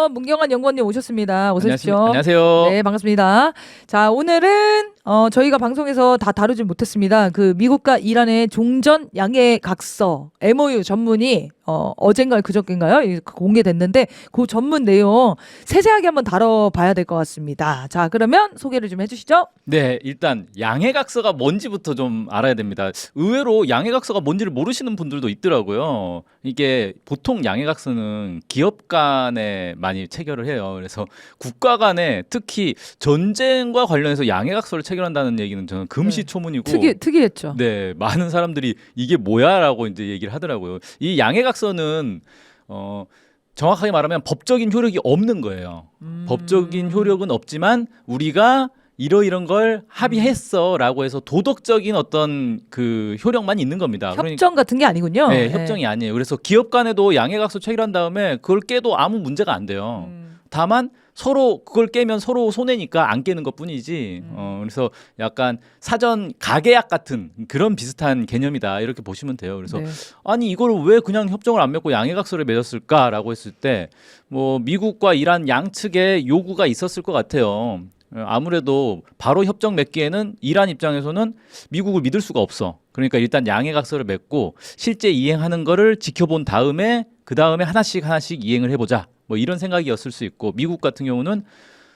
안녕하세요. 문경환 연구원님 오셨습니다. 어서 오십시오. 안녕하세요. 네, 반갑습니다. 자, 오늘은 저희가 방송에서 다 다루지 못했습니다. 그 미국과 이란의 종전 양해각서 MOU 전문이 어젠가 그저께인가요? 공개됐는데 그 전문 내용 세세하게 한번 다뤄봐야 될 것 같습니다. 자, 그러면 소개를 좀 해주시죠. 네, 일단 양해각서가 뭔지부터 좀 알아야 됩니다. 의외로 양해각서가 뭔지를 모르시는 분들도 있더라고요. 이게 보통 양해각서는 기업 간에 많이 체결을 해요. 그래서 국가 간에 특히 전쟁과 관련해서 양해각서를 체결한다는 얘기는 저는 금시초문이고 특이했죠. 네, 많은 사람들이 이게 뭐야라고 이제 얘기를 하더라고요. 이 양해각서는 정확하게 말하면 법적인 효력이 없는 거예요. 법적인 효력은 없지만 우리가 이런 걸 합의했어라고 해서 도덕적인 어떤 그 효력만 있는 겁니다. 협정 같은 게 아니군요. 네, 협정이 아니에요. 그래서 기업 간에도 양해각서 체결한 다음에 그걸 깨도 아무 문제가 안 돼요. 다만 서로 그걸 깨면 서로 손해니까 안 깨는 것뿐이지. 그래서 약간 사전 가계약 같은 그런 비슷한 개념이다 이렇게 보시면 돼요. 그래서 네. 아니 이걸 왜 그냥 협정을 안 맺고 양해각서를 맺었을까라고 했을 때 뭐 미국과 이란 양측의 요구가 있었을 것 같아요. 아무래도 바로 협정 맺기에는 이란 입장에서는 미국을 믿을 수가 없어. 그러니까 일단 양해각서를 맺고 실제 이행하는 거를 지켜본 다음에 그 다음에 하나씩 이행을 해보자. 뭐 이런 생각이었을 수 있고 미국 같은 경우는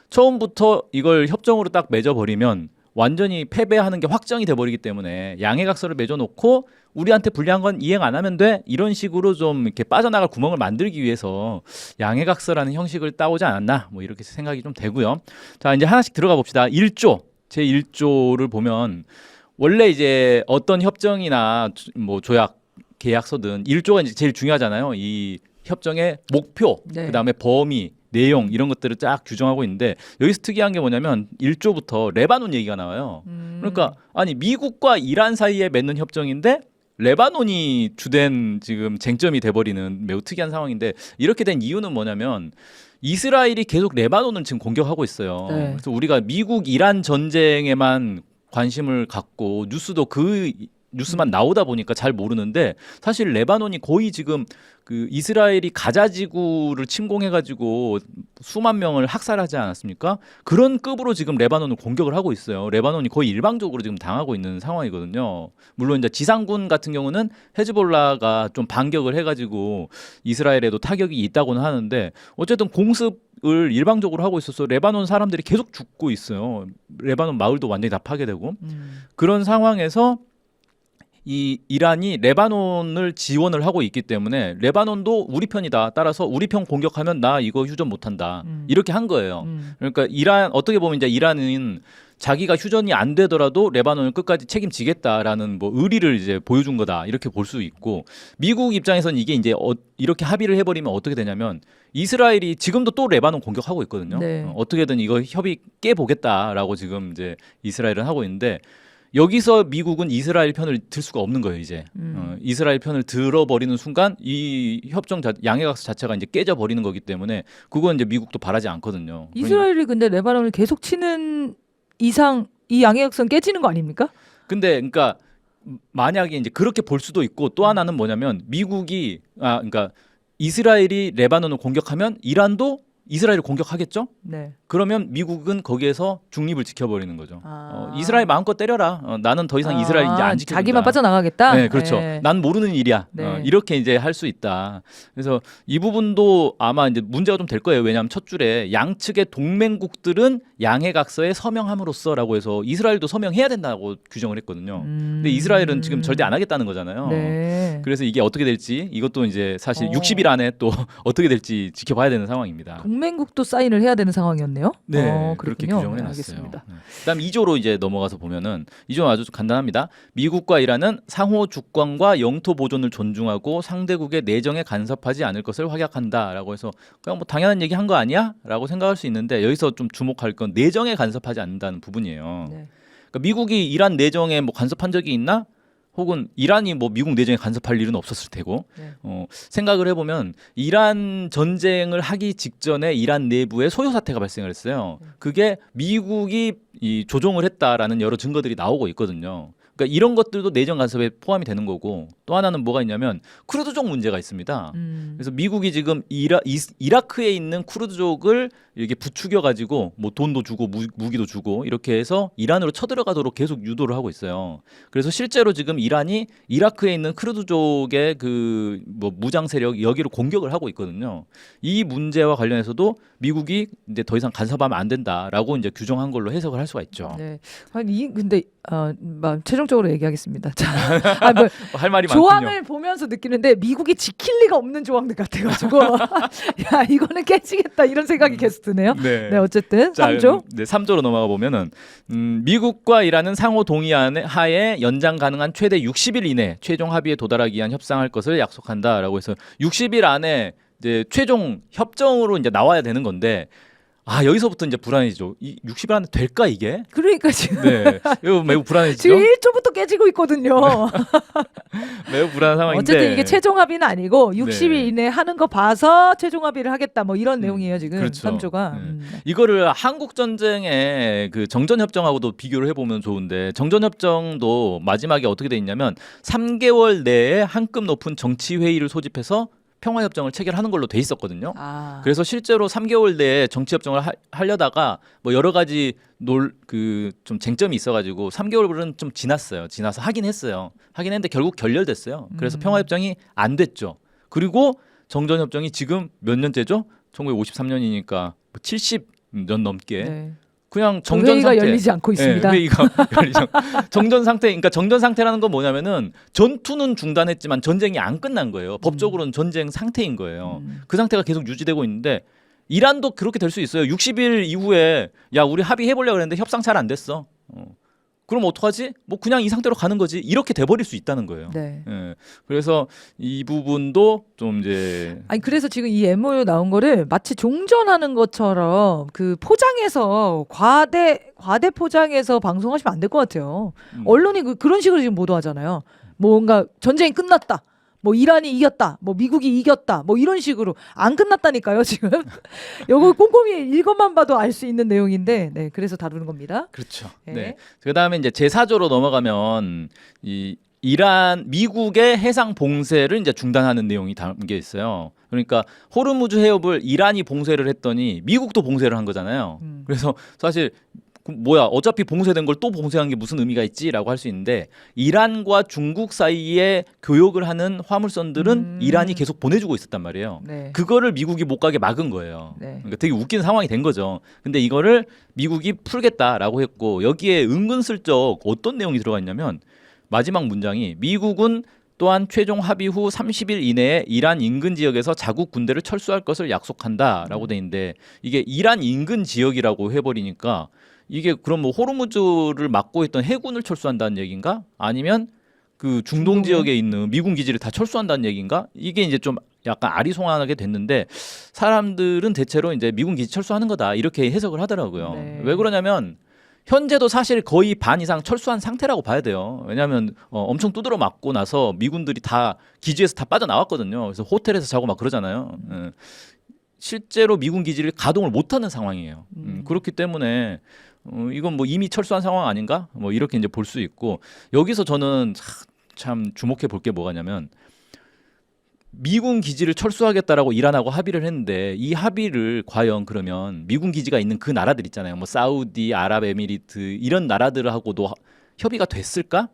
처음부터 이걸 협정으로 딱 맺어버리면 완전히 패배하는 게 확정이 돼버리기 때문에 양해각서를 맺어놓고 우리한테 불리한 건 이행 안 하면 돼 이런 식으로 좀 이렇게 빠져나갈 구멍을 만들기 위해서 양해각서라는 형식을 따오지 않았나 뭐 이렇게 생각이 좀 되고요. 자 이제 하나씩 들어가 봅시다. 1조 제 1조를 보면 원래 이제 어떤 협정이나 뭐 조약 계약서든 1조가 이제 제일 중요하잖아요. 이 협정의 목표, 네. 그다음에 범위, 내용 이런 것들을 쫙 규정하고 있는데 여기서 특이한 게 뭐냐면 1조부터 레바논 얘기가 나와요. 그러니까 아니 미국과 이란 사이에 맺는 협정인데 레바논이 주된 지금 쟁점이 돼버리는 매우 특이한 상황인데 이렇게 된 이유는 뭐냐면 이스라엘이 계속 레바논을 지금 공격하고 있어요. 네. 그래서 우리가 미국 이란 전쟁에만 관심을 갖고 뉴스도 그 뉴스만 나오다 보니까 잘 모르는데 사실 레바논이 거의 지금 그 이스라엘이 가자 지구를 침공해가지고 수만 명을 학살하지 않았습니까? 그런 급으로 지금 레바논을 공격을 하고 있어요. 레바논이 거의 일방적으로 지금 당하고 있는 상황이거든요. 물론 이제 지상군 같은 경우는 헤즈볼라가 좀 반격을 해가지고 이스라엘에도 타격이 있다고는 하는데 어쨌든 공습을 일방적으로 하고 있어서 레바논 사람들이 계속 죽고 있어요. 레바논 마을도 완전히 다 파괴되고 그런 상황에서 이 이란이 레바논을 지원을 하고 있기 때문에 레바논도 우리 편이다. 따라서 우리 편 공격하면 나 이거 휴전 못한다. 이렇게 한 거예요. 그러니까 이란 어떻게 보면 이제 이란은 자기가 휴전이 안 되더라도 레바논을 끝까지 책임지겠다라는 뭐 의리를 이제 보여준 거다. 이렇게 볼 수 있고 미국 입장에서는 이게 이제 이렇게 합의를 해버리면 어떻게 되냐면 이스라엘이 지금도 또 레바논 공격하고 있거든요. 네. 어떻게든 이거 협의 깨보겠다라고 지금 이제 이스라엘은 하고 있는데. 여기서 미국은 이스라엘 편을 들 수가 없는 거예요 이제 이스라엘 편을 들어버리는 순간 이 협정 양해각서 자체가 이제 깨져 버리는 거기 때문에 그건 이제 미국도 바라지 않거든요. 이스라엘이 근데 레바논을 계속 치는 이상 이 양해각서는 깨지는 거 아닙니까? 근데 그러니까 만약에 이제 그렇게 볼 수도 있고 또 하나는 뭐냐면 미국이 그러니까 이스라엘이 레바논을 공격하면 이란도 이스라엘을 공격하겠죠? 네. 그러면 미국은 거기에서 중립을 지켜버리는 거죠. 이스라엘 마음껏 때려라. 나는 더 이상 이스라엘 이제 안 지켜준다. 자기만 빠져나가겠다? 네, 그렇죠. 네. 난 모르는 일이야. 네. 이렇게 이제 할 수 있다. 그래서 이 부분도 아마 이제 문제가 좀 될 거예요. 왜냐하면 첫 줄에 양측의 동맹국들은 양해각서에 서명함으로써라고 해서 이스라엘도 서명해야 된다고 규정을 했거든요. 근데 이스라엘은 지금 절대 안 하겠다는 거잖아요. 네. 그래서 이게 어떻게 될지 이것도 이제 사실 60일 안에 또 어떻게 될지 지켜봐야 되는 상황입니다. 동맹국도 사인을 해야 되는 상황이었네요. 네, 그렇게 그렇군요. 규정을 네, 해놨어요. 알겠습니다. 그다음 2조로 이제 넘어가서 보면은 2조는 아주 간단합니다. 미국과 이란은 상호 주권과 영토 보존을 존중하고 상대국의 내정에 간섭하지 않을 것을 확약한다라고 해서 그냥 뭐 당연한 얘기 한 거 아니야?라고 생각할 수 있는데 여기서 좀 주목할 건 내정에 간섭하지 않는다는 부분이에요. 네. 그러니까 미국이 이란 내정에 뭐 간섭한 적이 있나? 혹은 이란이 뭐 미국 내정에 간섭할 일은 없었을 테고 네. 생각을 해보면 이란 전쟁을 하기 직전에 이란 내부에 소요 사태가 발생을 했어요. 그게 미국이 이 조종을 했다라는 여러 증거들이 나오고 있거든요. 그러니까 이런 것들도 내정 간섭에 포함이 되는 거고 또 하나는 뭐가 있냐면 쿠르드족 문제가 있습니다. 그래서 미국이 지금 이라크에 있는 쿠르드족을 이렇게 부추겨 가지고 뭐 돈도 주고 무기도 주고 이렇게 해서 이란으로 쳐들어가도록 계속 유도를 하고 있어요. 그래서 실제로 지금 이란이 이라크에 있는 쿠르드족의 그 뭐 무장 세력 여기를 공격을 하고 있거든요. 이 문제와 관련해서도 미국이 이제 더 이상 간섭하면 안 된다라고 이제 규정한 걸로 해석을 할 수가 있죠. 네. 아니 근데 최종적으로 얘기하겠습니다. 자, 뭐 할 말이 조항을 많군요. 보면서 느끼는데 미국이 지킬 리가 없는 조항들 같아가지고 야 이거는 깨지겠다 이런 생각이 계속 드네요. 네, 어쨌든 자, 3조. 네, 3조로 넘어가 보면은 미국과 이란은 상호 동의안 하에 연장 가능한 최대 60일 이내 최종 합의에 도달하기 위한 협상할 것을 약속한다라고 해서 60일 안에 이제 최종 협정으로 이제 나와야 되는 건데 여기서부터 이제 불안해지죠. 이 60일 안에 될까 이게? 그러니까 지금 네, 이거 매우 불안해지죠. 지금 1조부터 깨지고 있거든요. 매우 불안한 상황인데. 어쨌든 이게 최종 합의는 아니고 60일 네. 이내 하는 거 봐서 최종 합의를 하겠다 뭐 이런 내용이에요 지금 그렇죠. 3조가. 이거를 한국 전쟁의 그 정전 협정하고도 비교를 해보면 좋은데 정전 협정도 마지막에 어떻게 돼 있냐면 3개월 내에 한 급 높은 정치 회의를 소집해서 평화 협정을 체결하는 걸로 돼 있었거든요. 그래서 실제로 3개월 내에 정치 협정을 하려다가 뭐 여러 가지 좀 쟁점이 있어가지고 3개월은 좀 지나서 하긴 했어요. 하긴 했는데 결국 결렬됐어요. 그래서 평화 협정이 안 됐죠. 그리고 정전 협정이 지금 몇 년째죠? 1953년이니까 70년 넘게. 네. 그냥 정전 회의가 상태. 열리지 않고 있습니다. 네, 회의가 열리지 정전 상태. 그러니까 정전 상태라는 건 뭐냐면은 전투는 중단했지만 전쟁이 안 끝난 거예요. 법적으로는 전쟁 상태인 거예요. 그 상태가 계속 유지되고 있는데 이란도 그렇게 될 수 있어요. 60일 이후에 야 우리 합의해 보려고 그랬는데 협상 잘 안 됐어. 그럼 어떡하지? 뭐 그냥 이 상태로 가는 거지. 이렇게 돼버릴 수 있다는 거예요. 네. 예. 그래서 이 부분도 좀 이제 그래서 지금 이 MOU 나온 거를 마치 종전하는 것처럼 그 포장해서 과대 포장해서 방송하시면 안 될 것 같아요. 언론이 그런 식으로 지금 보도하잖아요. 뭔가 전쟁이 끝났다. 뭐 이란이 이겼다, 뭐 미국이 이겼다, 뭐 이런 식으로 안 끝났다니까요 지금. 요거 꼼꼼히 읽어만 봐도 알 수 있는 내용인데, 네, 그래서 다루는 겁니다. 그렇죠. 네. 네. 그다음에 이제 제4조로 넘어가면 이 미국의 해상 봉쇄를 이제 중단하는 내용이 담겨 있어요. 그러니까 호르무즈 해협을 이란이 봉쇄를 했더니 미국도 봉쇄를 한 거잖아요. 그래서 사실 뭐야 어차피 봉쇄된 걸 또 봉쇄한 게 무슨 의미가 있지라고 할 수 있는데 이란과 중국 사이에 교역을 하는 화물선들은 이란이 계속 보내주고 있었단 말이에요. 네. 그거를 미국이 못 가게 막은 거예요. 네. 그러니까 되게 웃긴 상황이 된 거죠. 근데 이거를 미국이 풀겠다라고 했고 여기에 은근슬쩍 어떤 내용이 들어가 있냐면 마지막 문장이 미국은 또한 최종 합의 후 30일 이내에 이란 인근 지역에서 자국 군대를 철수할 것을 약속한다라고 돼 있는데 이게 이란 인근 지역이라고 해버리니까 이게 그럼 뭐 호르무즈를 막고 있던 해군을 철수한다는 얘기인가? 아니면 그 중동 지역에 있는 미군 기지를 다 철수한다는 얘기인가? 이게 이제 좀 약간 아리송하게 됐는데 사람들은 대체로 이제 미군 기지 철수하는 거다 이렇게 해석을 하더라고요. 네. 왜 그러냐면 현재도 사실 거의 반 이상 철수한 상태라고 봐야 돼요. 왜냐하면 엄청 두드러 맞고 나서 미군들이 다 기지에서 다 빠져나왔거든요. 그래서 호텔에서 자고 막 그러잖아요. 실제로 미군 기지를 가동을 못하는 상황이에요. 그렇기 때문에 이건 뭐 이미 철수한 상황 아닌가? 뭐 이렇게 이제 볼 수 있고 여기서 저는 참 주목해 볼 게 뭐가냐면 미군 기지를 철수하겠다라고 이란하고 합의를 했는데 이 합의를 과연 그러면 미군 기지가 있는 그 나라들 있잖아요. 뭐 사우디, 아랍에미리트 이런 나라들하고도 협의가 됐을까?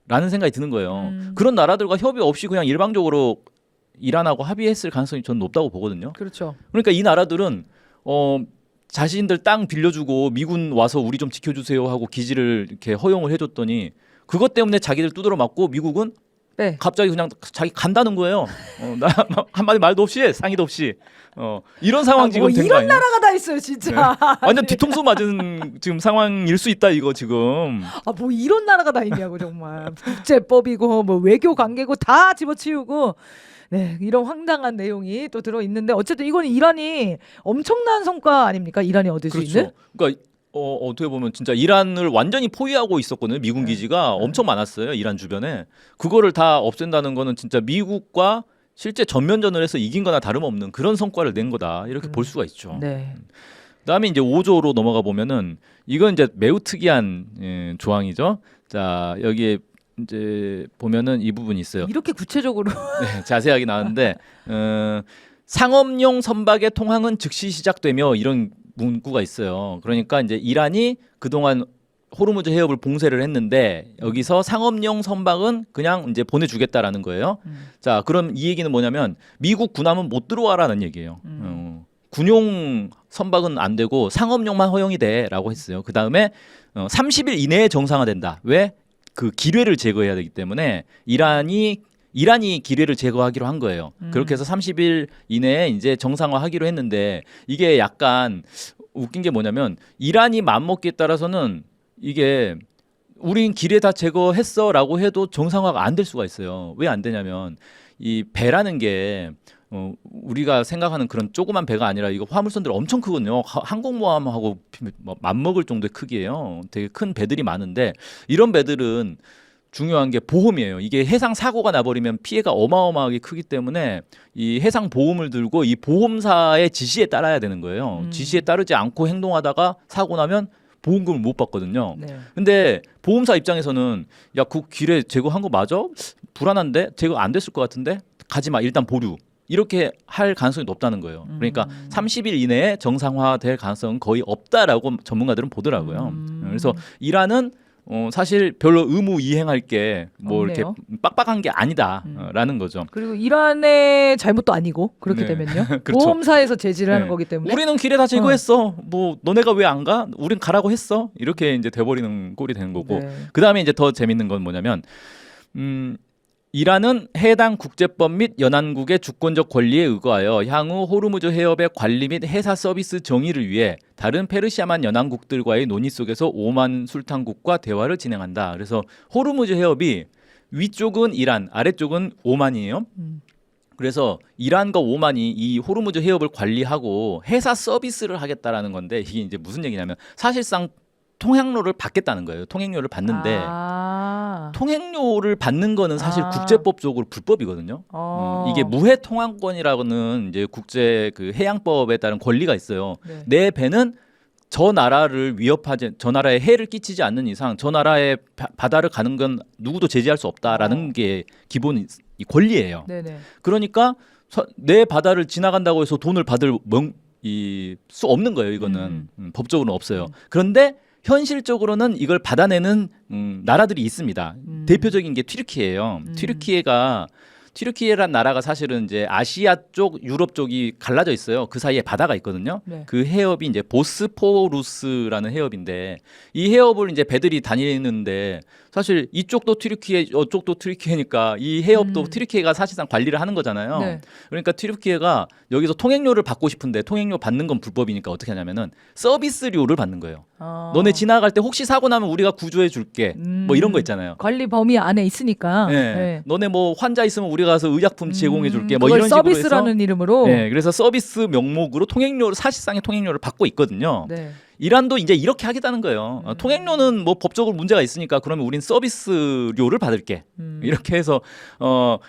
라는 생각이 드는 거예요. 그런 나라들과 협의 없이 그냥 일방적으로 이란하고 합의했을 가능성이 저는 높다고 보거든요. 그렇죠. 그러니까 이 나라들은 자신들 땅 빌려주고 미군 와서 우리 좀 지켜주세요 하고 기지를 이렇게 허용을 해줬더니 그것 때문에 자기들 두드러 맞고 미국은 네. 갑자기 그냥 자기 간다는 거예요. 나 한마디 말도 없이 상의도 없이 이런 상황 지금 뭐 된 거 이런 아니에요? 나라가 다 있어요 진짜. 완전 뒤통수 맞은 지금 상황일 수 있다 이거 지금. 뭐 이런 나라가 다 있냐고 정말. 국제법이고 뭐 외교 관계고 다 집어치우고. 네, 이런 황당한 내용이 또 들어 있는데 어쨌든 이건 이란이 엄청난 성과 아닙니까? 이란이 얻을 수 있는? 그러니까 어떻게 보면 진짜 이란을 완전히 포위하고 있었거든요. 미군 기지가 엄청 많았어요. 이란 주변에. 그거를 다 없앤다는 거는 진짜 미국과 실제 전면전을 해서 이긴 거나 다름없는 그런 성과를 낸 거다. 이렇게 볼 수가 있죠. 네. 그다음에 이제 5조로 넘어가 보면은 이건 이제 매우 특이한 조항이죠. 자, 여기에 이제 보면은 이 부분이 있어요. 이렇게 구체적으로 네, 자세하게 나왔는데 상업용 선박의 통항은 즉시 시작되며 이런 문구가 있어요. 그러니까 이제 이란이 그동안 호르무즈 해협을 봉쇄를 했는데 여기서 상업용 선박은 그냥 이제 보내주겠다라는 거예요. 자, 그럼 이 얘기는 뭐냐면 미국 군함은 못 들어와라는 얘기예요. 군용 선박은 안 되고 상업용만 허용이 돼라고 했어요. 그 다음에 30일 이내에 정상화된다. 왜? 그 기뢰를 제거해야 되기 때문에 이란이 기뢰를 제거하기로 한 거예요. 그렇게 해서 30일 이내에 이제 정상화하기로 했는데 이게 약간 웃긴 게 뭐냐면 이란이 맘먹기에 따라서는 이게 우린 기뢰 다 제거했어라고 해도 정상화가 안 될 수가 있어요. 왜 안 되냐면 이 배라는 게 우리가 생각하는 그런 조그만 배가 아니라 이거 화물선들 엄청 크거든요. 항공모함하고 맞먹을 정도의 크기예요. 되게 큰 배들이 많은데 이런 배들은 중요한 게 보험이에요. 이게 해상 사고가 나버리면 피해가 어마어마하게 크기 때문에 이 해상 보험을 들고 이 보험사의 지시에 따라야 되는 거예요. 지시에 따르지 않고 행동하다가 사고 나면 보험금을 못 받거든요. 네. 근데 보험사 입장에서는 야, 그 기뢰 제거한 거 맞아? 불안한데? 제거 안 됐을 것 같은데? 가지 마. 일단 보류. 이렇게 할 가능성이 높다는 거예요. 그러니까 30일 이내에 정상화될 가능성은 거의 없다라고 전문가들은 보더라고요. 그래서 이란은 사실 별로 의무 이행할 게 뭐 이렇게 빡빡한 게 아니다라는 거죠. 그리고 이란의 잘못도 아니고 그렇게 네. 되면요. 그렇죠. 보험사에서 제지를 하는 네. 거기 때문에 우리는 기뢰 다 제거했어. 뭐 너네가 왜 안 가? 우린 가라고 했어. 이렇게 이제 돼버리는 꼴이 되는 거고. 네. 그 다음에 이제 더 재밌는 건 뭐냐면 이란은 해당 국제법 및 연안국의 주권적 권리에 의거하여 향후 호르무즈 해협의 관리 및 해사 서비스 정의를 위해 다른 페르시아만 연안국들과의 논의 속에서 오만 술탄국과 대화를 진행한다. 그래서 호르무즈 해협이 위쪽은 이란, 아래쪽은 오만이에요. 그래서 이란과 오만이 이 호르무즈 해협을 관리하고 해사 서비스를 하겠다라는 건데 이게 이제 무슨 얘기냐면 사실상 통행료를 받겠다는 거예요. 통행료를 받는데 통행료를 받는 거는 사실 국제법적으로 불법이거든요. 이게 무해 통항권이라고는 이제 국제 그 해양법에 따른 권리가 있어요. 네. 내 배는 저 나라를 위협하지, 저 나라에 해를 끼치지 않는 이상 저 나라의 바다를 가는 건 누구도 제지할 수 없다라는 게 기본 이 권리예요. 네네. 그러니까 내 바다를 지나간다고 해서 돈을 받을 수 없는 거예요. 이거는 법적으로는 없어요. 그런데 현실적으로는 이걸 받아내는 나라들이 있습니다. 대표적인 게 튀르키예요. 튀르키예란 나라가 사실은 이제 아시아 쪽, 유럽 쪽이 갈라져 있어요. 그 사이에 바다가 있거든요. 네. 그 해협이 이제 보스포루스라는 해협인데 이 해협을 이제 배들이 다니는데 사실 이쪽도 튀르키예, 저쪽도 튀르키예니까 이 해협도 튀르키예가 사실상 관리를 하는 거잖아요. 네. 그러니까 튀르키예가 여기서 통행료를 받고 싶은데 통행료 받는 건 불법이니까 어떻게 하냐면은 서비스료를 받는 거예요. 너네 지나갈 때 혹시 사고 나면 우리가 구조해 줄게. 뭐 이런 거 있잖아요. 관리 범위 안에 있으니까. 네. 네. 너네 뭐 환자 있으면 우리가 가서 의약품 제공해 줄게. 뭐 그걸 이런 식으로 해서 서비스라는 이름으로. 네, 그래서 서비스 명목으로 통행료를 사실상의 통행료를 받고 있거든요. 네. 이란도 이제 이렇게 하겠다는 거예요. 통행료는 뭐 법적으로 문제가 있으니까 그러면 우린 서비스료를 받을게. 이렇게 해서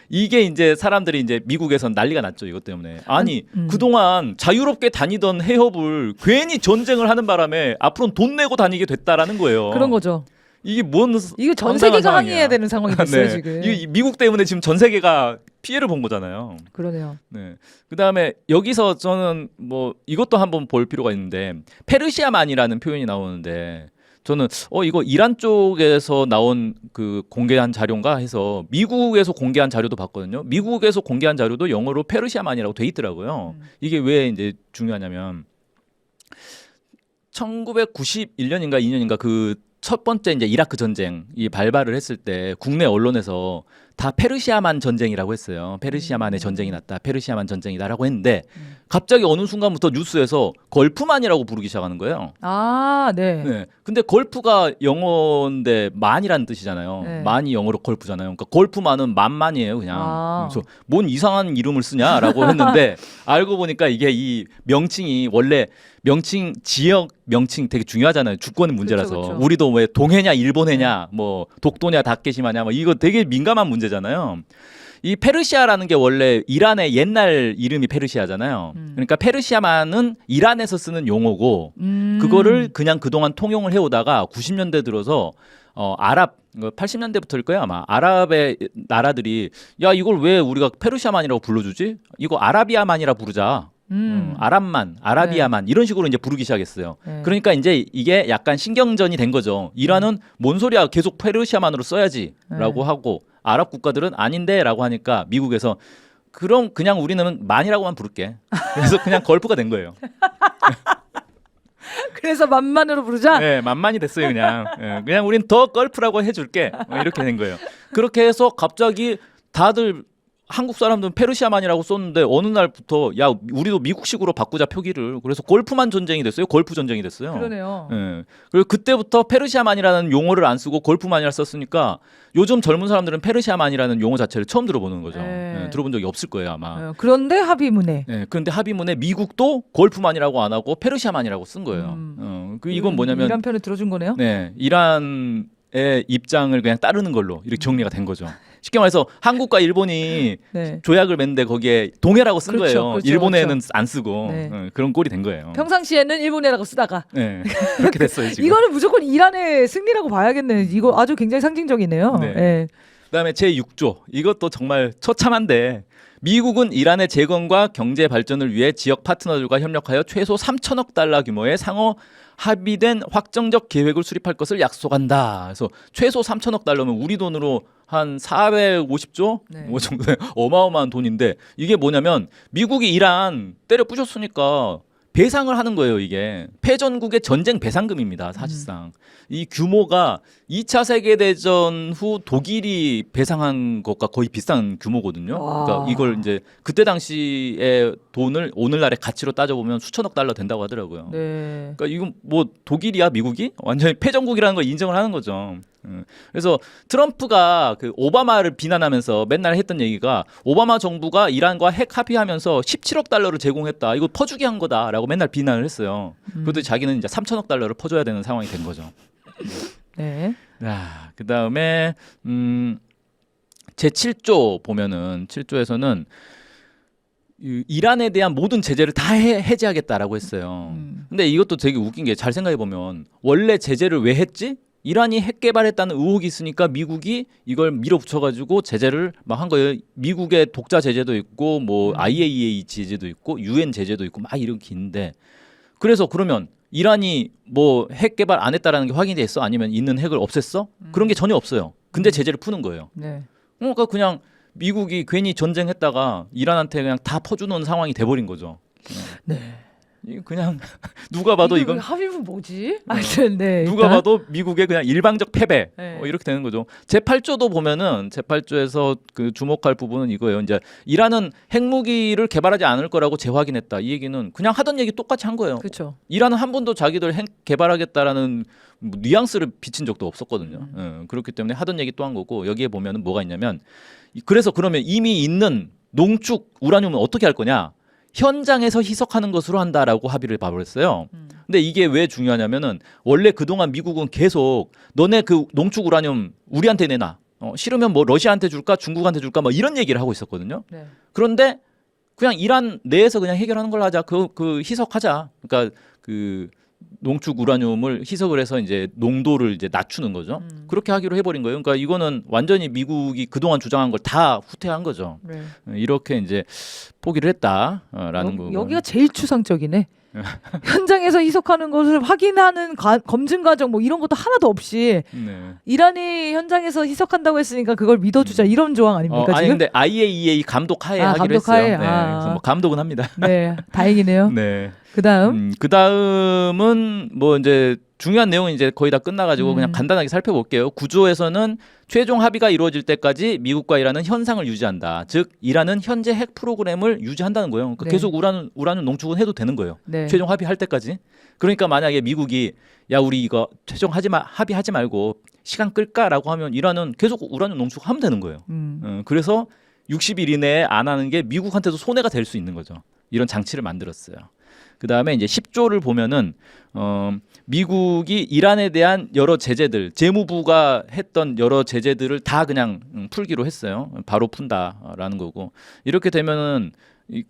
이게 이제 사람들이 이제 미국에선 난리가 났죠. 이것 때문에. 아니 그동안 자유롭게 다니던 해협을 괜히 전쟁을 하는 바람에 앞으로는 돈 내고 다니게 됐다라는 거예요. 그런 거죠. 이게 뭔 이거 전 황당한 세계가 상황이야. 항의해야 되는 상황이 됐어요 네. 지금. 이 미국 때문에 지금 전 세계가 피해를 본 거잖아요. 그러네요. 네. 그다음에 여기서 저는 뭐 이것도 한번 볼 필요가 있는데 페르시아만이라는 표현이 나오는데 저는 이거 이란 쪽에서 나온 그 공개한 자료인가 해서 미국에서 공개한 자료도 봤거든요. 미국에서 공개한 자료도 영어로 페르시아만이라고 돼 있더라고요. 이게 왜 이제 중요하냐면 1991년인가 2년인가 그 첫 번째 이제 이라크 전쟁이 발발을 했을 때 국내 언론에서 다 페르시아만 전쟁이라고 했어요. 페르시아만의 전쟁이 났다. 페르시아만 전쟁이다라고 했는데 갑자기 어느 순간부터 뉴스에서 걸프만이라고 부르기 시작하는 거예요. 아, 네. 네. 근데 걸프가 영어인데 만이라는 뜻이잖아요. 네. 만이 영어로 걸프잖아요. 그러니까 걸프만은 만만이에요, 그냥. 그래서 뭔 이상한 이름을 쓰냐라고 했는데 알고 보니까 이게 이 명칭이 원래 명칭 지역 명칭 되게 중요하잖아요. 주권 문제라서. 그쵸. 우리도 왜 동해냐 일본해냐 뭐 독도냐 다케시마냐 뭐 이거 되게 민감한 문제잖아요. 이 페르시아라는 게 원래 이란의 옛날 이름이 페르시아잖아요. 그러니까 페르시아만은 이란에서 쓰는 용어고 그거를 그냥 그동안 통용을 해오다가 90년대 들어서 아랍 80년대부터일 거야 아마 아랍의 나라들이 야 이걸 왜 우리가 페르시아만이라고 불러주지? 이거 아라비아만이라 부르자. 아랍만, 아라비아만 이런 식으로 이제 부르기 시작했어요. 네. 그러니까 이제 이게 약간 신경전이 된 거죠. 이란은 뭔 소리야 계속 페르시아만으로 써야지라고 하고 아랍 국가들은 아닌데라고 하니까 미국에서 그럼 그냥 우리는 만이라고만 부를게. 그래서 그냥 걸프가 된 거예요. 그래서 만만으로 부르자. 네, 만만이 됐어요 그냥. 그냥 우린 더 걸프라고 해줄게. 이렇게 된 거예요. 그렇게 해서 갑자기 다들 한국 사람들은 페르시아만이라고 썼는데 어느 날부터 야 우리도 미국식으로 바꾸자 표기를. 그래서 골프만 전쟁이 됐어요. 골프 전쟁이 됐어요. 그러네요. 예. 그리고 그때부터 페르시아만이라는 용어를 안 쓰고 골프만이라 썼으니까 요즘 젊은 사람들은 페르시아만이라는 용어 자체를 처음 들어보는 거죠. 네. 들어본 적이 없을 거예요 아마. 그런데 합의문에. 그런데 합의문에 미국도 골프만이라고 안 하고 페르시아만이라고 쓴 거예요. 이건 뭐냐면 이란 편을 들어준 거네요. 네, 이란의 입장을 그냥 따르는 걸로 이렇게 정리가 된 거죠. 쉽게 말해서 한국과 일본이 네. 조약을 맺는데 거기에 동해라고 쓴 그렇죠, 거예요. 그렇죠, 일본에는 그렇죠. 안 쓰고 네. 그런 꼴이 된 거예요. 평상시에는 일본해라고 쓰다가 네, 그렇게 됐어요 지금. 이거는 무조건 이란의 승리라고 봐야겠네. 이거 아주 굉장히 상징적이네요. 네. 네. 그다음에 제6조 이것도 정말 처참한데 미국은 이란의 재건과 경제 발전을 위해 지역 파트너들과 협력하여 최소 3천억 달러 규모의 상호 합의된 확정적 계획을 수립할 것을 약속한다. 그래서 최소 3천억 달러면 우리 돈으로 한 450조 네. 뭐 정도 어마어마한 돈인데 이게 뭐냐면 미국이 이란 때려 부셨으니까 배상을 하는 거예요. 이게 패전국의 전쟁 배상금입니다. 사실상 이 규모가 2차 세계대전 후 독일이 배상한 것과 거의 비슷한 규모거든요. 와. 그러니까 이걸 이제 그때 당시의 돈을 오늘날의 가치로 따져보면 수천억 달러 된다고 하더라고요. 네. 그러니까 이건 뭐 독일이야 미국이 완전히 패전국이라는 걸 인정을 하는 거죠. 그래서 트럼프가 그 오바마를 비난하면서 맨날 했던 얘기가 오바마 정부가 이란과 핵 합의하면서 17억 달러를 제공했다. 이거 퍼주기 한 거다라고 맨날 비난을 했어요. 그래도 자기는 이제 3천억 달러를 퍼줘야 되는 상황이 된 거죠. 네. 그다음에 제7조 보면은 7조에서는 이란에 대한 모든 제재를 다 해제하겠다라고 했어요. 근데 이것도 되게 웃긴 게 잘 생각해 보면 원래 제재를 왜 했지? 이란이 핵 개발했다는 의혹이 있으니까 미국이 이걸 밀어붙여가지고 제재를 막 한 거예요. 미국의 독자 제재도 있고 뭐 IAEA 제재도 있고 UN 제재도 있고 막 이렇게 있는데 그래서 그러면 이란이 뭐 핵 개발 안 했다라는 게 확인이 됐어? 아니면 있는 핵을 없앴어? 그런 게 전혀 없어요. 근데 제재를 푸는 거예요. 네. 그러니까 그냥 미국이 괜히 전쟁했다가 이란한테 그냥 다 퍼주는 상황이 돼버린 거죠. 네. 그냥 누가 봐도 이거 이건 합의문 뭐지? 하여튼 네. 누가 일단. 봐도 미국의 그냥 일방적 패배 네. 이렇게 되는 거죠. 제8조도 보면은 제8조에서 그 주목할 부분은 이거예요. 이제 이란은 핵무기를 개발하지 않을 거라고 재확인했다. 이 얘기는 그냥 하던 얘기 똑같이 한 거예요. 그렇죠. 이란은 한 번도 자기들 핵 개발하겠다라는 뉘앙스를 비친 적도 없었거든요. 그렇기 때문에 하던 얘기 또 한 거고 여기에 보면은 뭐가 있냐면 그래서 그러면 이미 있는 농축 우라늄은 어떻게 할 거냐? 현장에서 희석하는 것으로 한다라고 합의를 봐버렸어요. 근데 이게 왜 중요하냐면은 원래 그동안 미국은 계속 너네 그 농축 우라늄 우리한테 내놔. 싫으면 뭐 러시아한테 줄까 중국한테 줄까 뭐 이런 얘기를 하고 있었거든요. 네. 그런데 그냥 이란 내에서 그냥 해결하는 걸로 하자. 그 희석하자. 그러니까 그 농축 우라늄을 희석을 해서 이제 농도를 이제 낮추는 거죠. 그렇게 하기로 해버린 거예요. 그러니까 이거는 완전히 미국이 그동안 주장한 걸 다 후퇴한 거죠. 네. 이렇게 이제 포기를 했다라는 거. 여기가 제일 추상적이네. 현장에서 희석하는 것을 확인하는 검증 과정 뭐 이런 것도 하나도 없이 네. 이란이 현장에서 희석한다고 했으니까 그걸 믿어주자 이런 조항 아닙니까 아니 지금? 근데 IAEA 감독하에 하기로 감독하에? 했어요. 네. 그래서 뭐 감독은 합니다. 네, 다행이네요. 네. 그다음 그 다음은 뭐 이제 중요한 내용은 이제 거의 다 끝나가지고 그냥 간단하게 살펴볼게요. 구조에서는 최종 합의가 이루어질 때까지 미국과 이란은 현상을 유지한다. 즉 이란은 현재 핵 프로그램을 유지한다는 거예요. 그러니까 네. 계속 우라늄 농축은 해도 되는 거예요. 네. 최종 합의할 때까지. 그러니까 만약에 미국이 야 우리 이거 최종 합의하지 말고 시간 끌까라고 하면 이란은 계속 우라늄 농축하면 되는 거예요. 그래서 60일 이내에 안 하는 게 미국한테도 손해가 될 수 있는 거죠. 이런 장치를 만들었어요. 그다음에 이제 10조를 보면은 미국이 이란에 대한 여러 제재들, 재무부가 했던 여러 제재들을 다 그냥 풀기로 했어요. 바로 푼다라는 거고. 이렇게 되면은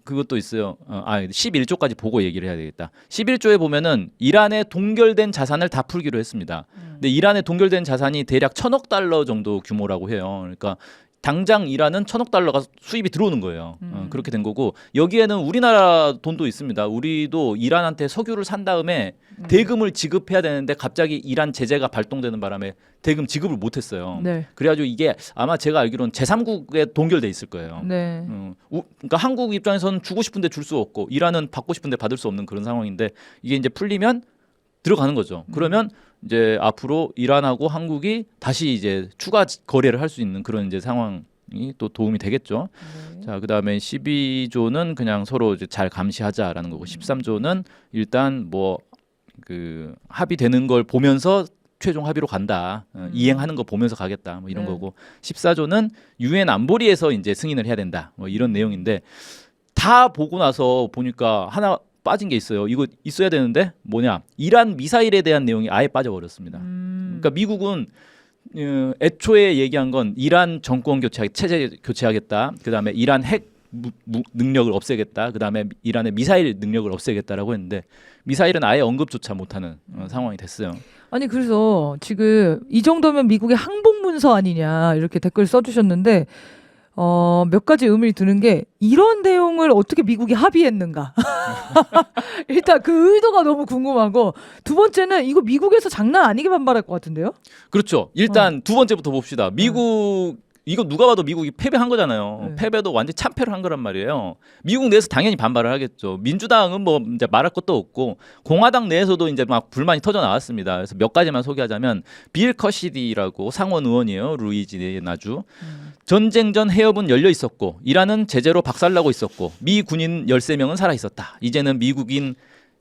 그것도 있어요. 11조까지 보고 얘기를 해야 되겠다. 11조에 보면은 이란에 동결된 자산을 다 풀기로 했습니다. 근데 이란에 동결된 자산이 대략 1,000억 달러 정도 규모라고 해요. 그러니까 당장 이란은 1,000억 달러가 수입이 들어오는 거예요. 그렇게 된 거고 여기에는 우리나라 돈도 있습니다. 우리도 이란한테 석유를 산 다음에 대금을 지급해야 되는데 갑자기 이란 제재가 발동되는 바람에 대금 지급을 못했어요. 네. 그래가지고 이게 아마 제가 알기로는 제3국에 동결돼 있을 거예요. 네. 그러니까 한국 입장에서는 주고 싶은데 줄 수 없고 이란은 받고 싶은데 받을 수 없는 그런 상황인데 이게 이제 풀리면 들어가는 거죠. 그러면 이제 앞으로 이란하고 한국이 다시 이제 추가 거래를 할 수 있는 그런 이제 상황이 또 도움이 되겠죠. 네. 자, 그다음에 12조는 그냥 서로 이제 잘 감시하자라는 거고 13조는 일단 뭐 그 합의되는 걸 보면서 최종 합의로 간다. 이행하는 거 보면서 가겠다. 뭐 이런 네. 거고 14조는 유엔 안보리에서 이제 승인을 해야 된다. 뭐 이런 내용인데 다 보고 나서 보니까 하나 빠진 게 있어요. 이거 있어야 되는데 뭐냐? 이란 미사일에 대한 내용이 아예 빠져버렸습니다. 그러니까 미국은 애초에 얘기한 건 이란 정권 체제 교체하겠다. 그다음에 이란 핵 능력을 없애겠다. 그다음에 이란의 미사일 능력을 없애겠다라고 했는데 미사일은 아예 언급조차 못하는 상황이 됐어요. 아니 그래서 지금 이 정도면 미국의 항복 문서 아니냐 이렇게 댓글 써주셨는데 몇 가지 의문이 드는 게 이런 내용을 어떻게 미국이 합의했는가? 일단 그 의도가 너무 궁금하고 두 번째는 이거 미국에서 장난 아니게 반발할 것 같은데요? 그렇죠. 일단 두 번째부터 봅시다. 미국 이거 누가 봐도 미국이 패배한 거잖아요. 네. 패배도 완전 참패를 한 거란 말이에요. 미국 내에서 당연히 반발을 하겠죠. 민주당은 뭐 이제 말할 것도 없고 공화당 내에서도 이제 막 불만이 터져 나왔습니다. 그래서 몇 가지만 소개하자면 빌 커시디라고 상원 의원이에요. 루이지애나주. 전쟁 전 해협은 열려 있었고 이란은 제재로 박살나고 있었고 미 군인 13명은 살아 있었다. 이제는 미국인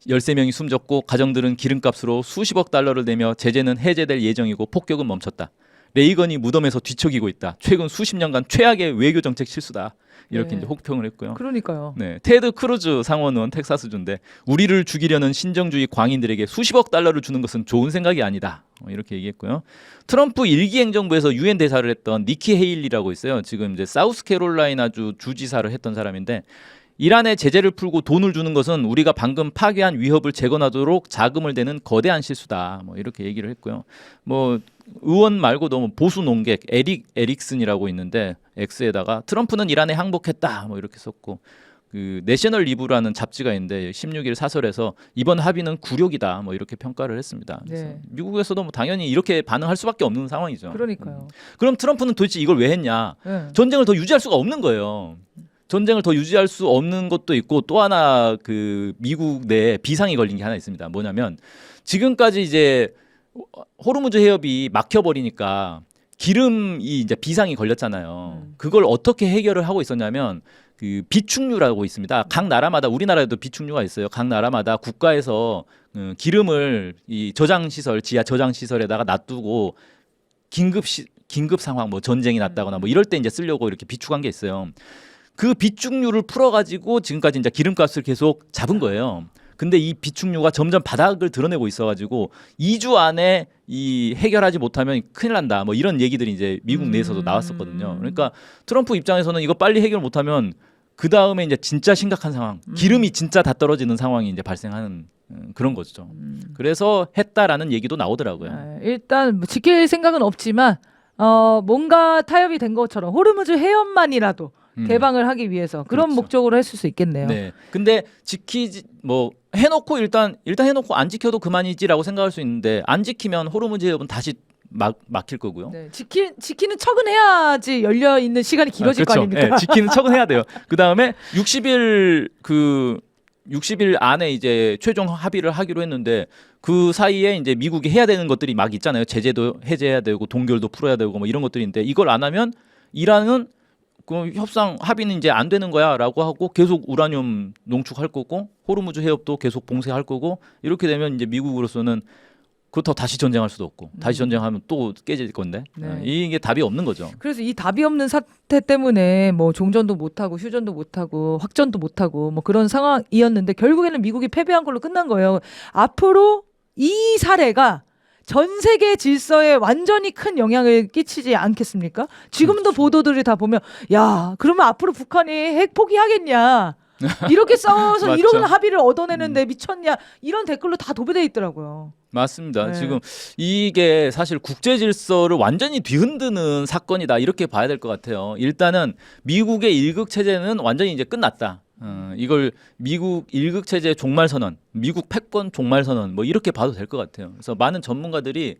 13명이 숨졌고 가정들은 기름값으로 수십억 달러를 내며 제재는 해제될 예정이고 폭격은 멈췄다. 레이건이 무덤에서 뒤척이고 있다. 최근 수십 년간 최악의 외교 정책 실수다. 이렇게 네. 이제 혹평을 했고요. 그러니까요. 네, 테드 크루즈 상원 의원 텍사스주인데 우리를 죽이려는 신정주의 광인들에게 수십억 달러를 주는 것은 좋은 생각이 아니다. 이렇게 얘기했고요. 트럼프 일기 행정부에서 유엔 대사를 했던 니키 헤일리라고 있어요. 지금 이제 사우스캐롤라이나주 주지사를 했던 사람인데 이란에 제재를 풀고 돈을 주는 것은 우리가 방금 파괴한 위협을 재건하도록 자금을 대는 거대한 실수다. 뭐 이렇게 얘기를 했고요. 뭐 의원 말고도 뭐 보수 농객 에릭슨이라고 있는데 X에다가 트럼프는 이란에 항복했다. 뭐 이렇게 썼고 그 내셔널 리브라는 잡지가 있는데 16일 사설에서 이번 합의는 굴욕이다. 뭐 이렇게 평가를 했습니다. 그래서 네. 미국에서도 뭐 당연히 이렇게 반응할 수밖에 없는 상황이죠. 그러니까요. 그럼 트럼프는 도대체 이걸 왜 했냐? 네. 전쟁을 더 유지할 수가 없는 거예요. 전쟁을 더 유지할 수 없는 것도 있고 또 하나 그 미국 내에 비상이 걸린 게 하나 있습니다. 뭐냐면 지금까지 이제 호르무즈 해협이 막혀버리니까 기름이 이제 비상이 걸렸잖아요. 그걸 어떻게 해결을 하고 있었냐면 그 비축유라고 있습니다. 각 나라마다 우리나라에도 비축유가 있어요. 각 나라마다 국가에서 기름을 이 저장 시설, 지하 저장 시설에다가 놔두고 긴급 상황, 뭐 전쟁이 났다거나 뭐 이럴 때 이제 쓰려고 이렇게 비축한 게 있어요. 그 비축유를 풀어가지고 지금까지 이제 기름값을 계속 잡은 거예요. 근데 이 비축유가 점점 바닥을 드러내고 있어가지고 2주 안에 이 해결하지 못하면 큰일 난다. 뭐 이런 얘기들이 이제 미국 내에서도 나왔었거든요. 그러니까 트럼프 입장에서는 이거 빨리 해결 못하면 그 다음에 이제 진짜 심각한 상황, 기름이 진짜 다 떨어지는 상황이 이제 발생하는 그런 거죠. 그래서 했다라는 얘기도 나오더라고요. 일단 뭐 지킬 생각은 없지만 뭔가 타협이 된 것처럼 호르무즈 해협만이라도 개방을 하기 위해서 그런 그렇죠. 목적으로 했을 수 있겠네요. 네. 근데 지키지 뭐 해놓고 일단 해놓고 안 지켜도 그만이지라고 생각할 수 있는데 안 지키면 호르무즈 해협은 다시 막힐 거고요. 네. 지키는 척은 해야지 열려 있는 시간이 길어질 거 그렇죠. 아닙니까? 네, 지키는 척은 해야 돼요. 그 다음에 60일 안에 이제 최종 합의를 하기로 했는데 그 사이에 이제 미국이 해야 되는 것들이 막 있잖아요. 제재도 해제해야 되고 동결도 풀어야 되고 뭐 이런 것들인데 이걸 안 하면 이란은 그 협상 합의는 이제 안 되는 거야라고 하고 계속 우라늄 농축할 거고 호르무즈 해협도 계속 봉쇄할 거고 이렇게 되면 이제 미국으로서는 그렇다고 다시 전쟁할 수도 없고 다시 전쟁하면 또 깨질 건데 네. 이게 답이 없는 거죠. 그래서 이 답이 없는 사태 때문에 뭐 종전도 못하고 휴전도 못하고 확전도 못하고 뭐 그런 상황이었는데 결국에는 미국이 패배한 걸로 끝난 거예요. 앞으로 이 사례가 전 세계 질서에 완전히 큰 영향을 끼치지 않겠습니까? 지금도 그렇죠. 보도들을 다 보면 야 그러면 앞으로 북한이 핵 포기하겠냐 이렇게 싸워서 맞죠. 이런 합의를 얻어내는데 미쳤냐 이런 댓글로 다 도배돼 있더라고요. 맞습니다. 네. 지금 이게 사실 국제 질서를 완전히 뒤흔드는 사건이다 이렇게 봐야 될 것 같아요. 일단은 미국의 일극 체제는 완전히 이제 끝났다. 이걸 미국 일극 체제 종말 선언, 미국 패권 종말 선언 뭐 이렇게 봐도 될 것 같아요. 그래서 많은 전문가들이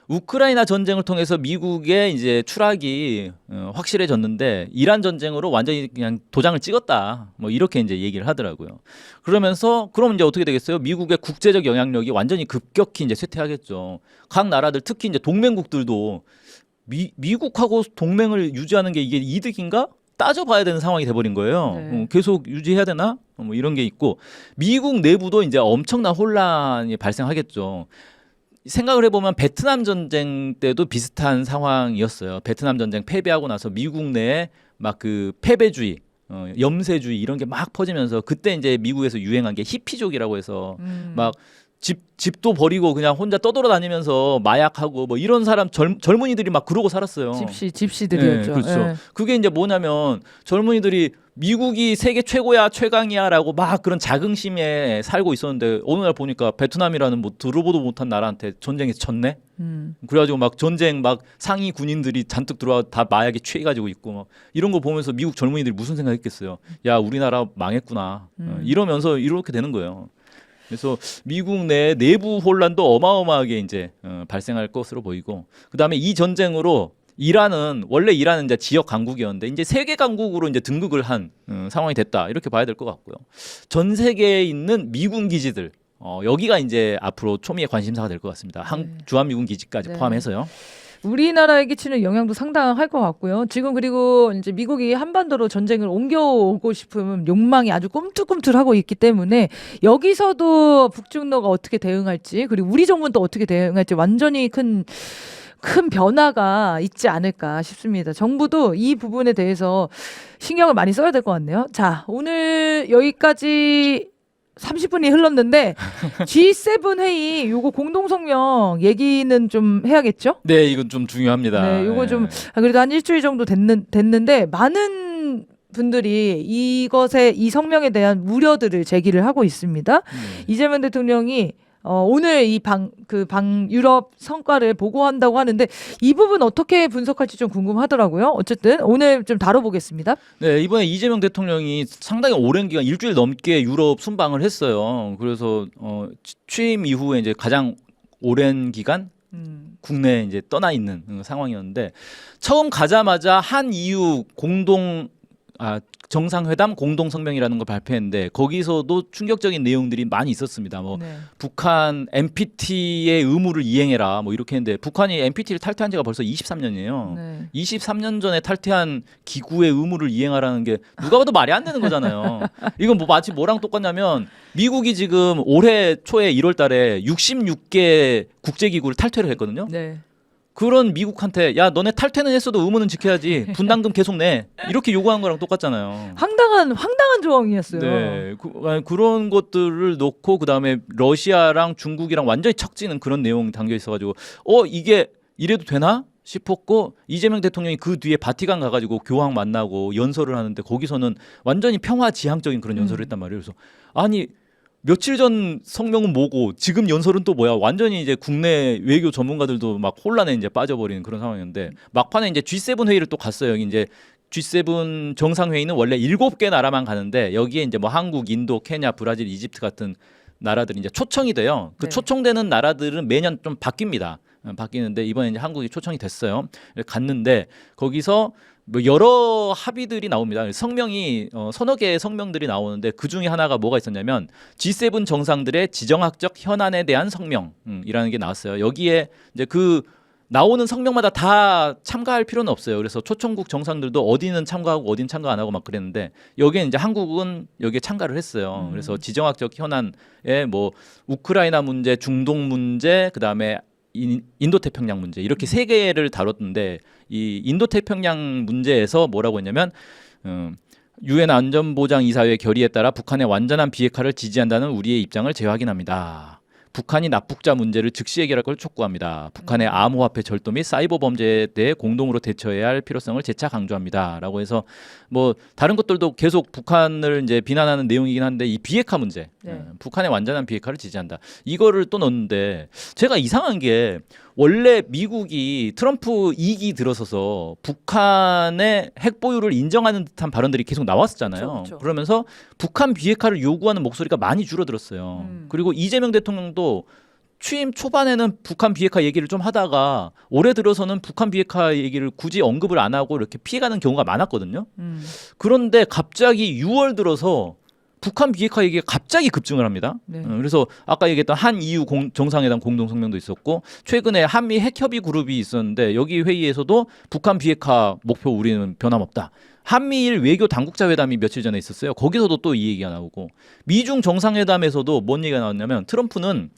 우크라이나 전쟁을 통해서 미국의 이제 추락이 확실해졌는데 이란 전쟁으로 완전히 그냥 도장을 찍었다. 뭐 이렇게 이제 얘기를 하더라고요. 그러면서 그럼 이제 어떻게 되겠어요? 미국의 국제적 영향력이 완전히 급격히 이제 쇠퇴하겠죠. 각 나라들 특히 이제 동맹국들도 미국하고 동맹을 유지하는 게 이게 이득인가? 따져봐야 되는 상황이 돼버린 거예요. 네. 계속 유지해야 되나? 뭐 이런 게 있고 미국 내부도 이제 엄청난 혼란이 발생하겠죠. 생각을 해보면 베트남 전쟁 때도 비슷한 상황이었어요. 베트남 전쟁 패배하고 나서 미국 내에 막 그 패배주의, 염세주의 이런 게 막 퍼지면서 그때 이제 미국에서 유행한 게 히피족이라고 해서 막 집도 버리고 그냥 혼자 떠돌아다니면서 마약하고 뭐 이런 사람 젊은이들이 막 그러고 살았어요. 집시들이었죠. 네, 그렇죠. 예. 그게 이제 뭐냐면 젊은이들이 미국이 세계 최고야 최강이야라고 막 그런 자긍심에 살고 있었는데 어느 날 보니까 베트남이라는 뭐 들어보도 못한 나라한테 전쟁에서 졌네. 그래가지고 막 전쟁 막 상위 군인들이 잔뜩 들어와 다 마약에 취해가지고 있고 막 이런 거 보면서 미국 젊은이들이 무슨 생각했겠어요. 야 우리나라 망했구나. 이러면서 이렇게 되는 거예요. 그래서 미국 내 내부 혼란도 어마어마하게 이제 발생할 것으로 보이고 그다음에 이 전쟁으로 원래 이란은 이제 지역 강국이었는데 이제 세계 강국으로 이제 등극을 한 상황이 됐다 이렇게 봐야 될 것 같고요. 전 세계에 있는 미군 기지들 여기가 이제 앞으로 초미의 관심사가 될 것 같습니다. 주한미군 기지까지 네. 포함해서요. 우리나라에 끼치는 영향도 상당할 것 같고요. 지금 그리고 이제 미국이 한반도로 전쟁을 옮겨오고 싶은 욕망이 아주 꿈틀꿈틀하고 있기 때문에 여기서도 북중로가 어떻게 대응할지 그리고 우리 정부는 또 어떻게 대응할지 완전히 큰 변화가 있지 않을까 싶습니다. 정부도 이 부분에 대해서 신경을 많이 써야 될 것 같네요. 자, 오늘 여기까지 30분이 흘렀는데 G7 회의 요거 공동성명 얘기는 좀 해야겠죠? 네, 이건 좀 중요합니다. 네, 요거 좀 그래도 한 일주일 정도 됐는데 많은 분들이 이 성명에 대한 우려들을 제기를 하고 있습니다. 이재명 대통령이 오늘 이 유럽 성과를 보고한다고 하는데 이 부분 어떻게 분석할지 좀 궁금하더라고요. 어쨌든 오늘 좀 다뤄보겠습니다. 네, 이번에 이재명 대통령이 상당히 오랜 기간 일주일 넘게 유럽 순방을 했어요. 그래서 취임 이후에 이제 가장 오랜 기간 국내에 이제 떠나 있는 상황이었는데 처음 가자마자 한EU 정상회담 공동성명이라는 걸 발표했는데 거기서도 충격적인 내용들이 많이 있었습니다. 뭐 네. 북한 NPT의 의무를 이행해라 뭐 이렇게 했는데 북한이 NPT를 탈퇴한 지가 벌써 23년이에요. 네. 23년 전에 탈퇴한 기구의 의무를 이행하라는 게 누가 봐도 말이 안 되는 거잖아요. 이건 뭐 마치 뭐랑 똑같냐면 미국이 지금 올해 초에 1월 달에 66개 국제기구를 탈퇴를 했거든요. 네. 그런 미국한테 야 너네 탈퇴는 했어도 의무는 지켜야지 분담금 계속 내 이렇게 요구하는 거랑 똑같잖아요. 황당한 조항이었어요. 네, 그런 것들을 놓고 그다음에 러시아랑 중국이랑 완전히 척지는 그런 내용이 담겨 있어가지고 이게 이래도 되나 싶었고 이재명 대통령이 그 뒤에 바티칸 가가지고 교황 만나고 연설을 하는데 거기서는 완전히 평화 지향적인 그런 연설을 했단 말이에요. 그래서 아니 며칠 전 성명은 뭐고 지금 연설은 또 뭐야? 완전히 이제 국내 외교 전문가들도 막 혼란에 이제 빠져버리는 그런 상황이었는데 막판에 이제 G7 회의를 또 갔어요. 여기 이제 G7 정상회의는 원래 7개 나라만 가는데 여기에 이제 뭐 한국, 인도, 케냐, 브라질, 이집트 같은 나라들이 이제 초청이 돼요. 그 네. 초청되는 나라들은 매년 좀 바뀝니다. 바뀌는데 이번에 이제 한국이 초청이 됐어요. 갔는데 거기서 뭐 여러 합의들이 나옵니다. 성명이 서너 개의 성명들이 나오는데 그 중에 하나가 뭐가 있었냐면 G7 정상들의 지정학적 현안에 대한 성명이라는 게 나왔어요. 여기에 이제 그 나오는 성명마다 다 참가할 필요는 없어요. 그래서 초청국 정상들도 어디는 참가하고 어디는 참가 안 하고 막 그랬는데 여기에 이제 한국은 여기에 참가를 했어요. 그래서 지정학적 현안에 뭐 우크라이나 문제, 중동 문제, 그다음에 인도태평양 문제 이렇게 세 개를 다뤘는데 이 인도태평양 문제에서 뭐라고 했냐면 유엔 안전보장이사회 결의에 따라 북한의 완전한 비핵화를 지지한다는 우리의 입장을 재확인합니다. 북한이 납북자 문제를 즉시 해결할 걸 촉구합니다. 북한의 암호화폐 절도 및 사이버 범죄에 대해 공동으로 대처해야 할 필요성을 재차 강조합니다.라고 해서 뭐 다른 것들도 계속 북한을 이제 비난하는 내용이긴 한데 이 비핵화 문제, 네. 북한의 완전한 비핵화를 지지한다. 이거를 또 넣었는데 제가 이상한 게 원래 미국이 트럼프 2기 들어서서 북한의 핵 보유를 인정하는 듯한 발언들이 계속 나왔었잖아요. 그렇죠. 그러면서 북한 비핵화를 요구하는 목소리가 많이 줄어들었어요. 그리고 이재명 대통령도 취임 초반에는 북한 비핵화 얘기를 좀 하다가 올해 들어서는 북한 비핵화 얘기를 굳이 언급을 안 하고 이렇게 피해가는 경우가 많았거든요. 그런데 갑자기 6월 들어서 북한 비핵화 얘기가 갑자기 급증을 합니다. 네. 그래서 아까 얘기했던 한 EU 정상회담 공동성명도 있었고 최근에 한미 핵협의 그룹이 있었는데 여기 회의에서도 북한 비핵화 목표 우리는 변함없다. 한미일 외교 당국자 회담이 며칠 전에 있었어요. 거기서도 또 이 얘기가 나오고 미중 정상회담에서도 뭔 얘기가 나왔냐면 트럼프는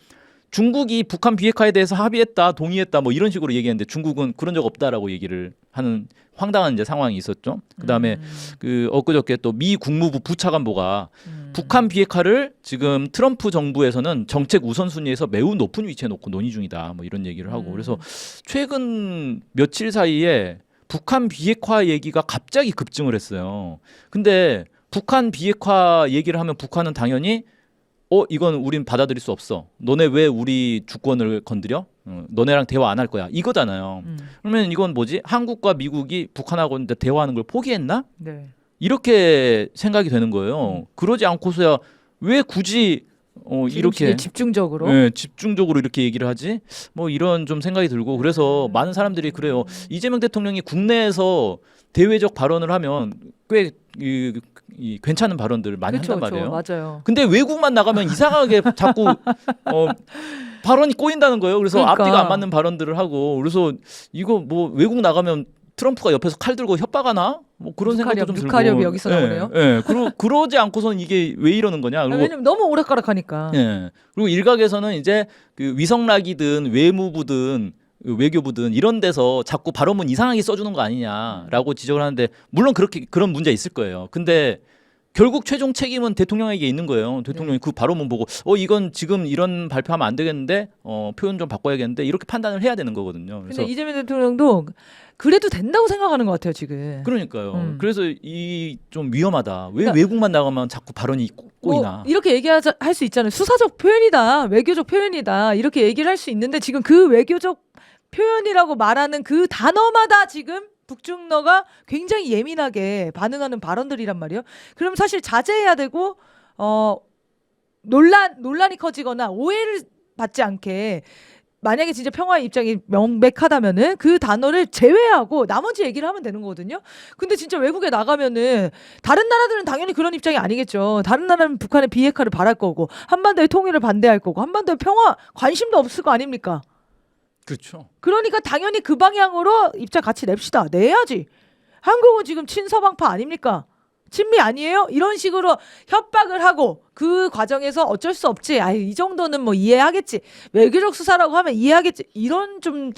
중국이 북한 비핵화에 대해서 합의했다, 동의했다, 뭐 이런 식으로 얘기했는데 중국은 그런 적 없다라고 얘기를 하는 황당한 이제 상황이 있었죠. 그다음에 그 엊그저께 또 미 국무부 부차관보가 북한 비핵화를 지금 트럼프 정부에서는 정책 우선순위에서 매우 높은 위치에 놓고 논의 중이다, 뭐 이런 얘기를 하고 그래서 최근 며칠 사이에 북한 비핵화 얘기가 갑자기 급증을 했어요. 근데 북한 비핵화 얘기를 하면 북한은 당연히 이건 우린 받아들일 수 없어. 너네 왜 우리 주권을 건드려? 너네랑 대화 안 할 거야. 이거잖아요. 그러면 이건 뭐지? 한국과 미국이 북한하고 대화하는 걸 포기했나? 네. 이렇게 생각이 되는 거예요. 그러지 않고서야 왜 굳이 이렇게 집중적으로 네, 집중적으로 이렇게 얘기를 하지? 뭐 이런 좀 생각이 들고 그래서 많은 사람들이 그래요. 이재명 대통령이 국내에서 대외적 발언을 하면 꽤 괜찮은 발언들을 많이 그쵸, 한단 말이에요. 맞아요. 근데 외국만 나가면 이상하게 자꾸 발언이 꼬인다는 거예요. 그래서 그러니까. 앞뒤가 안 맞는 발언들을 하고 그래서 이거 뭐 외국 나가면 트럼프가 옆에서 칼 들고 협박하나? 뭐 그런 생각도 좀 들고. 육하렵이 여기서 나오네요. 예. 그러지 않고서는 이게 왜 이러는 거냐? 그리고 왜냐면 너무 오락가락하니까. 예. 그리고 일각에서는 이제 그 위성락이든 외무부든 외교부든 이런 데서 자꾸 발언문 이상하게 써주는 거 아니냐라고 지적을 하는데 물론 그런 문제 있을 거예요. 근데 결국 최종 책임은 대통령에게 있는 거예요. 대통령이 그 발언문 보고 이건 지금 이런 발표하면 안 되겠는데 표현 좀 바꿔야겠는데 이렇게 판단을 해야 되는 거거든요. 그래서 근데 이재명 대통령도 그래도 된다고 생각하는 것 같아요 지금. 그러니까요. 그래서 이 좀 위험하다. 왜 그러니까 외국만 나가면 자꾸 발언이 꼬이나. 뭐 이렇게 할 수 있잖아요. 수사적 표현이다, 외교적 표현이다 이렇게 얘기를 할 수 있는데 지금 그 외교적 표현이라고 말하는 그 단어마다 지금 북중러가 굉장히 예민하게 반응하는 발언들이란 말이에요. 그럼 사실 자제해야 되고 논란이 커지거나 오해를 받지 않게 만약에 진짜 평화의 입장이 명백하다면은 그 단어를 제외하고 나머지 얘기를 하면 되는 거거든요. 근데 진짜 외국에 나가면은 다른 나라들은 당연히 그런 입장이 아니겠죠. 다른 나라는 북한의 비핵화를 바랄 거고 한반도의 통일을 반대할 거고 한반도의 평화 관심도 없을 거 아닙니까? 그렇죠. 그러니까 당연히 그 방향으로 입장 같이 냅시다. 내야지. 한국은 지금 친서방파 아닙니까? 친미 아니에요? 이런 식으로 협박을 하고 그 과정에서 어쩔 수 없지. 이 정도는 뭐 이해하겠지. 외교적 수사라고 하면 이해하겠지. 이런 좀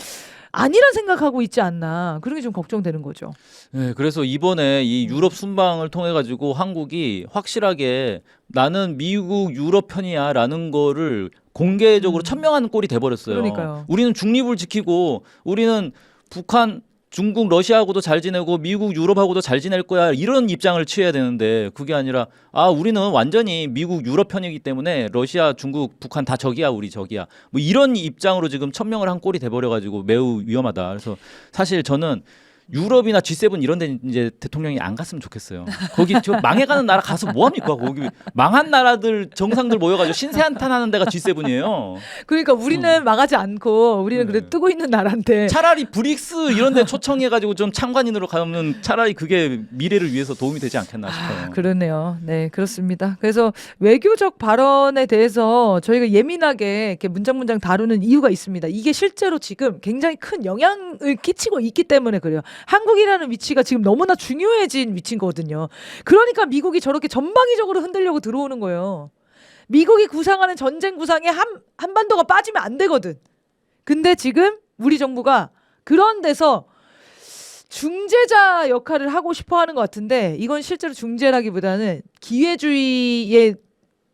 아니란 생각하고 있지 않나. 그런 게 좀 걱정되는 거죠. 네, 그래서 이번에 이 유럽 순방을 통해 가지고 한국이 확실하게 나는 미국 유럽 편이야라는 거를 공개적으로 천명하는 꼴이 돼버렸어요. 그러니까요. 우리는 중립을 지키고 우리는 북한, 중국, 러시아하고도 잘 지내고 미국, 유럽하고도 잘 지낼 거야 이런 입장을 취해야 되는데 그게 아니라 우리는 완전히 미국, 유럽 편이기 때문에 러시아, 중국, 북한 다 적이야 우리 적이야 뭐 이런 입장으로 지금 천명을 한 꼴이 돼버려가지고 매우 위험하다. 그래서 사실 저는 유럽이나 G7 이런 데 이제 대통령이 안 갔으면 좋겠어요. 거기 저 망해가는 나라 가서 뭐 합니까? 거기 망한 나라들 정상들 모여가지고 신세한탄하는 데가 G7이에요. 그러니까 우리는 망하지 않고 우리는 네. 그래 뜨고 있는 나라인데 차라리 브릭스 이런 데 초청해가지고 좀 참관인으로 가면 차라리 그게 미래를 위해서 도움이 되지 않겠나 싶어요. 그러네요. 네, 그렇습니다. 그래서 외교적 발언에 대해서 저희가 예민하게 이렇게 문장 다루는 이유가 있습니다. 이게 실제로 지금 굉장히 큰 영향을 끼치고 있기 때문에 그래요. 한국이라는 위치가 지금 너무나 중요해진 위치거든요. 그러니까 미국이 저렇게 전방위적으로 흔들려고 들어오는 거예요. 미국이 구상하는 전쟁 구상에 한반도가 빠지면 안 되거든. 근데 지금 우리 정부가 그런 데서 중재자 역할을 하고 싶어 하는 것 같은데 이건 실제로 중재라기보다는 기회주의의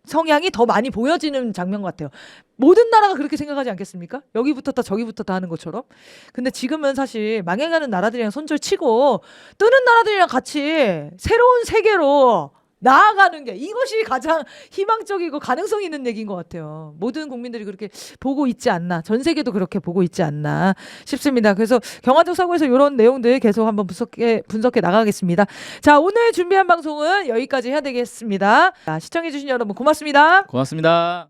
성향이 더 많이 보여지는 장면 같아요. 모든 나라가 그렇게 생각하지 않겠습니까? 여기부터 저기부터 하는 것처럼. 근데 지금은 사실 망해가는 나라들이랑 손절 치고 뜨는 나라들이랑 같이 새로운 세계로 나아가는 게 이것이 가장 희망적이고 가능성 있는 얘기인 것 같아요. 모든 국민들이 그렇게 보고 있지 않나, 전 세계도 그렇게 보고 있지 않나 싶습니다. 그래서 경화적 사고에서 이런 내용들 계속 한번 분석해 나가겠습니다. 자, 오늘 준비한 방송은 여기까지 해야 되겠습니다. 자, 시청해주신 여러분 고맙습니다. 고맙습니다.